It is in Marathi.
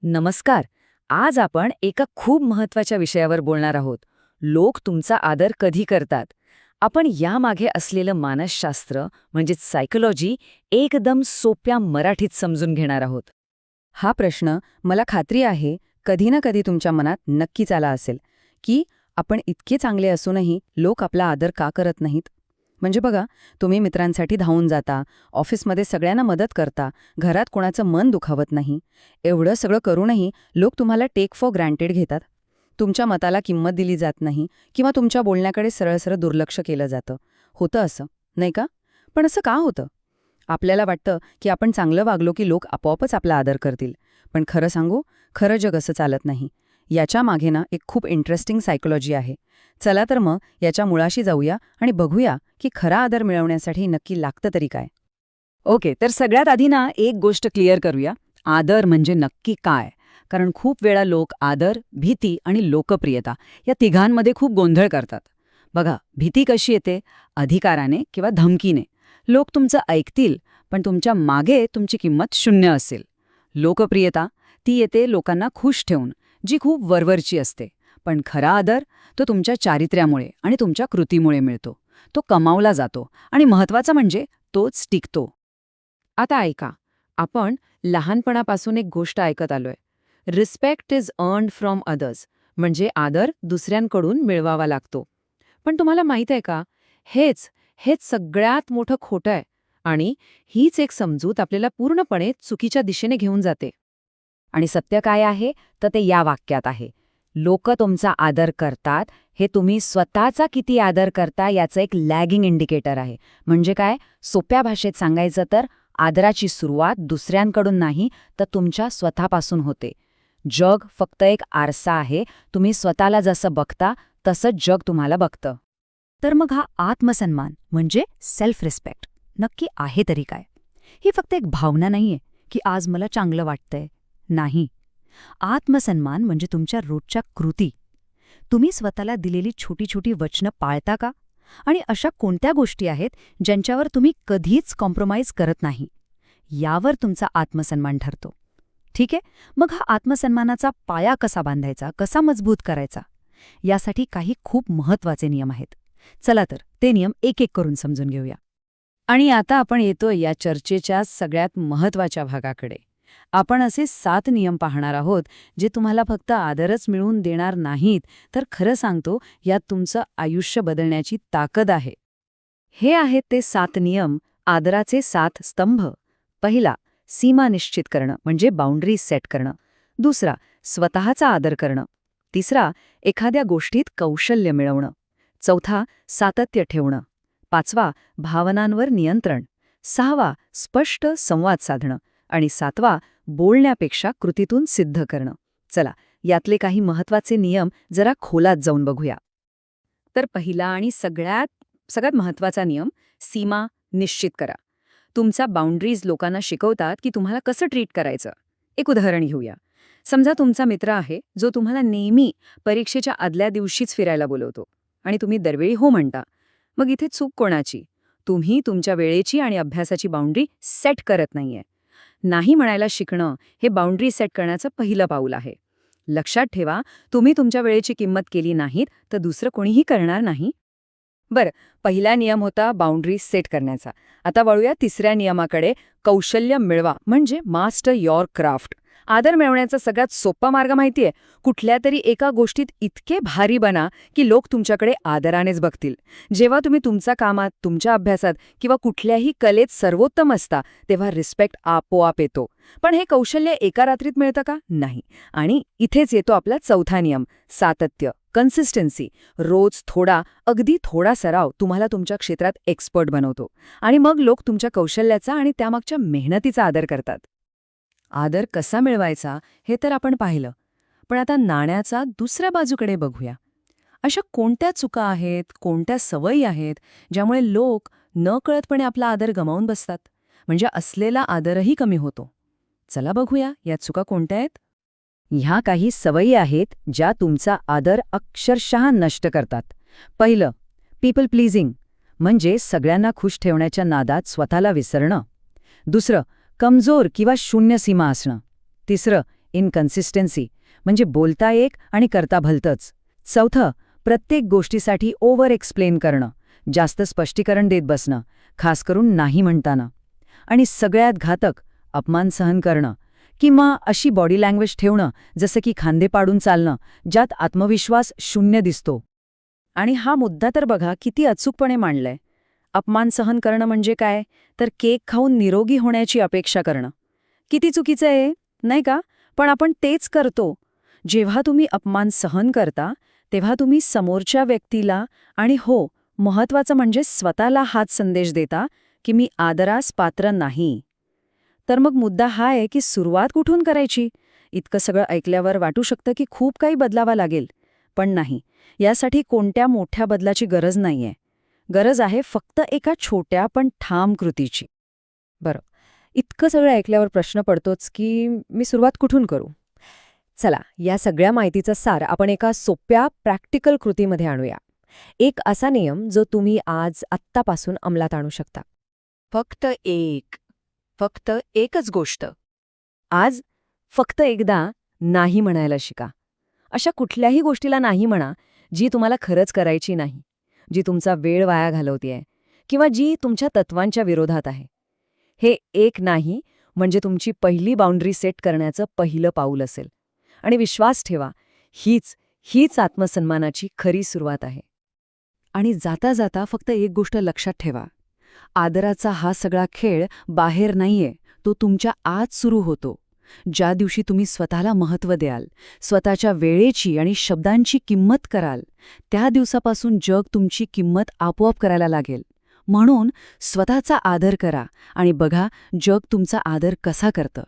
नमस्कार. आज आपण एका खूप महत्वाच्या विषयावर बोलणार आहोत. लोक तुमचा आदर कधी करतात. आपण यामागे असलेलं मानसशास्त्र म्हणजेच सायकोलॉजी एकदम सोप्या मराठीत समजून घेणार आहोत. हा प्रश्न मला खात्री आहे कधी ना कधी तुमच्या मनात नक्कीच आला असेल की आपण इतके चांगले असूनही लोक आपला आदर का करत नाहीत. म्हणजे बघा, तुम्ही मित्रांसाठी धावून जाता, ऑफिसमध्ये सगळ्यांना मदत करता, घरात कोणाचं मन दुखावत नाही. एवढं सगळं करूनही लोक तुम्हाला टेक फॉर ग्रँटेड घेतात. तुमच्या मताला किंमत दिली जात नाही किंवा तुमच्या बोलण्याकडे सरळ सरळ दुर्लक्ष केलं जातं. होतं असं, नाही का? पण असं का होतं? आपल्याला वाटतं की आपण चांगलं वागलो की लोक आपोआपच आपला आदर करतील. पण खरं सांगू, खरं जग असं चालत नाही. याच्या मागे ना एक खूप इंटरेस्टिंग सायकोलॉजी आहे. चला तर मग याच्या मुळाशी जाऊया आणि बघूया की खरा आदर मिळवण्यासाठी नक्की लागतं तरी काय. ओके, तर सगळ्यात आधी ना एक गोष्ट क्लिअर करूया. आदर म्हणजे नक्की काय? कारण खूप वेळा लोक आदर, भीती आणि लोकप्रियता या तिघांमध्ये खूप गोंधळ करतात. बघा, भीती कशी येते? अधिकाराने किंवा धमकीने. लोक तुमचं ऐकतील, पण तुमच्या मागे तुमची किंमत शून्य असेल. लोकप्रियता ती येते लोकांना खुश ठेवून, जी खूप वरवरची असते. पण खरा आदर तो तुमच्या चारित्र्यामुळे आणि तुमच्या कृतीमुळे मिळतो. तो कमावला जातो आणि महत्त्वाचं म्हणजे तोच टिकतो. आता ऐका, आपण लहानपणापासून एक गोष्ट ऐकत आलोय. Respect is earned from others, म्हणजे आदर दुसऱ्यांकडून मिळवावा लागतो. पण तुम्हाला माहीत आहे का, हेच हेच सगळ्यात मोठं खोटं आहे. आणि हीच एक समजूत आपल्याला पूर्णपणे चुकीच्या दिशेने घेऊन जाते. आणि सत्य काय आहे तर ते या वाक्यात आहे. लोक तुमचा आदर करतात हे तुम्ही स्वतःचा किती आदर करता याचं एक लॅगिंग इंडिकेटर आहे. म्हणजे काय? सोप्या भाषेत सांगायचं तर आदराची सुरुवात दुसऱ्यांकडून नाही तर तुमच्या स्वतःपासून होते. जग फक्त एक आरसा आहे. तुम्ही स्वतःला जसं बघता तसंच जग तुम्हाला बघतं. तर मग हा आत्मसन्मान म्हणजे सेल्फ रिस्पेक्ट नक्की आहे तरी काय? ही फक्त एक भावना नाहीये की आज मला चांगलं वाटतंय. नाही. आत्मसन्मान म्हणजे तुमच्या रोजच्या कृती. तुम्ही स्वतःला दिलेली छोटी छोटी वचनं पाळता का? आणि अशा कोणत्या गोष्टी आहेत ज्यांच्यावर तुम्ही कधीच कॉम्प्रोमाइज करत नाही? यावर तुमचा आत्मसन्मान ठरतो. ठीक आहे, मग हा आत्मसन्मानाचा पाया कसा बांधायचा, कसा मजबूत करायचा? यासाठी काही खूप महत्त्वाचे नियम आहेत. चला तर ते नियम एक एक करून समजून घेऊया. आणि आता आपण येतोय या चर्चेच्या सगळ्यात महत्त्वाच्या भागाकडे. आपण असे 7 नियम पाहणार आहोत जे तुम्हाला फक्त आदरच मिळवून देणार नाहीत, तर खरं सांगतो यात तुमचं आयुष्य बदलण्याची ताकद आहे. हे आहेत ते 7 नियम, आदराचे 7 स्तंभ. पहिला, सीमा निश्चित करणं म्हणजे बाउंड्रीज सेट करणं. दुसरा, स्वतःचा आदर करणं. तिसरा, एखाद्या गोष्टीत कौशल्य मिळवणं. चौथा, सातत्य ठेवणं. पाचवा, भावनांवर नियंत्रण. सहावा, स्पष्ट संवाद साधणं. आणि सातवा, बोलण्यापेक्षा कृतीतून सिद्ध करणं. चला, यातले काही महत्त्वाचे नियम जरा खोलात जाऊन बघूया. तर पहिला आणि सगळ्यात महत्त्वाचा नियम, सीमा निश्चित करा. तुमचा बाउंड्रीज लोकांना शिकवतात की तुम्हाला कसं ट्रीट करायचं. एक उदाहरण घेऊया. समजा तुमचा मित्र आहे जो तुम्हाला नेहमी परीक्षेच्या आदल्या दिवशीच फिरायला बोलवतो आणि तुम्ही दरवेळी हो म्हणता. मग इथे चूक कोणाची? तुम्ही तुमच्या वेळेची आणि अभ्यासाची बाउंड्री सेट करत नाहीये. नाही म्हणायला शिकणं हे बाउंड्री सेट करण्याचं पहिलं पाऊल आहे. लक्षात ठेवा, तुम्ही तुमच्या वेळेची किंमत केली नाहीत तर दुसरं कोणीही करणार नाही. बरं, पहिला नियम होता बाउंड्री सेट करण्याचा. आता वळूया तिसऱ्या नियमाकडे, कौशल्य मिळवा म्हणजे मास्टर युअर क्राफ्ट. आदर मिळवण्याचा सगळ्यात सोपा मार्ग माहितीये? कुठल्या तरी एका गोष्टीत इतके भारी बना की लोक तुमच्याकडे आदरानेच बघतील. जेव्हा तुम्ही तुमच्या कामात, तुमच्या अभ्यासात किंवा कुठल्याही कलेत सर्वोत्तम असता तेव्हा रिस्पेक्ट आपोआप येतो. पण हे कौशल्य एका रात्रीत मिळतं का? नाही. आणि इथेच येतो आपला चौथा नियम, सातत्य, कन्सिस्टन्सी. रोज थोडा, अगदी थोडा सराव तुम्हाला तुमच्या क्षेत्रात एक्सपर्ट बनवतो. आणि मग लोक तुमच्या कौशल्याचा आणि त्यामागच्या मेहनतीचा आदर करतात. आदर कसा मिळवायचा हे तर आपण पाहिलं. पण आता नाण्याचा दुसऱ्या बाजूकडे बघूया. अशा कोणत्या चुका आहेत, कोणत्या सवयी आहेत ज्यामुळे लोक नकळतपणे आपला आदर गमावून बसतात, म्हणजे असलेला आदरही कमी होतो? चला बघूया या चुका कोणत्या आहेत. ह्या काही सवयी आहेत ज्या तुमचा आदर अक्षरशः नष्ट करतात. पहिलं, पीपल प्लीजिंग म्हणजे सगळ्यांना खुश ठेवण्याच्या नादात स्वतःला विसरणं. दुसरं, कमजोर किंवा शून्य सीमा असणं. तिसरं, इनकन्सिस्टन्सी, म्हणजे बोलता एक आणि करता भलतंच. चौथं, प्रत्येक गोष्टीसाठी ओव्हर एक्सप्लेन करणं, जास्त स्पष्टीकरण देत बसणं, खास करून नाही म्हणताना. आणि सगळ्यात घातक, अपमान सहन करणं किंवा अशी बॉडी लँग्वेज ठेवणं जसं की खांदे पाडून चालणं, ज्यात आत्मविश्वास शून्य दिसतो. आणि हा मुद्दा तर बघा किती अचूकपणे मांडलाय. अपमान सहन करणं म्हणजे काय, तर केक खाऊन निरोगी होण्याची अपेक्षा करणं. किती चुकीचं आहे, नाही का? पण आपण तेच करतो. जेव्हा तुम्ही अपमान सहन करता, तेव्हा तुम्ही समोरच्या व्यक्तीला आणि हो, महत्वाचं म्हणजे स्वतःला हाच संदेश देता की मी आदरास पात्र नाही. तर मग मुद्दा हा आहे की सुरुवात कुठून करायची? इतकं सगळं ऐकल्यावर वाटू शकतं की खूप काही बदलावं लागेल. पण नाही, यासाठी कोणत्या मोठ्या बदलाची गरज नाहीये. गरज आहे फक्त एका छोट्या पण ठाम कृतीची. बरं, इतकं सगळं ऐकल्यावर प्रश्न पडतोच की मी सुरुवात कुठून करू? चला, या सगळ्या माहितीचा सार आपण एका सोप्या प्रॅक्टिकल कृतीमध्ये आणूया. एक असा नियम जो तुम्ही आज आत्तापासून अंमलात आणू शकता. फक्त एकच गोष्ट. आज फक्त एकदा नाही म्हणायला शिका. अशा कुठल्याही गोष्टीला नाही म्हणा जी तुम्हाला खरंच करायची नाही, जी तुमचा वेळ वाया घालवतेय किंवा जी तुमच्या तत्वांच्या विरोधात आहे. हे एक नाही म्हणजे तुमची पहिली बाउंड्री सेट करण्याचं पहिलं पाऊल असेल. आणि विश्वास ठेवा, हीच आत्मसन्मानाची खरी सुरुवात आहे. आणि जाता जाता फक्त एक गोष्ट लक्षात ठेवा. आदराचा हा सगळा खेळ बाहेर नाहीये, तो तुमच्या आत सुरू होतो. ज्या दिवशी तुम्ही स्वतःला महत्त्व द्याल, स्वतःच्या वेळेची आणि शब्दांची किंमत कराल, त्या दिवसापासून जग तुमची किंमत आपोआप करायला लागेल. म्हणून स्वतःचा आदर करा आणि बघा जग तुमचा आदर कसा करतं.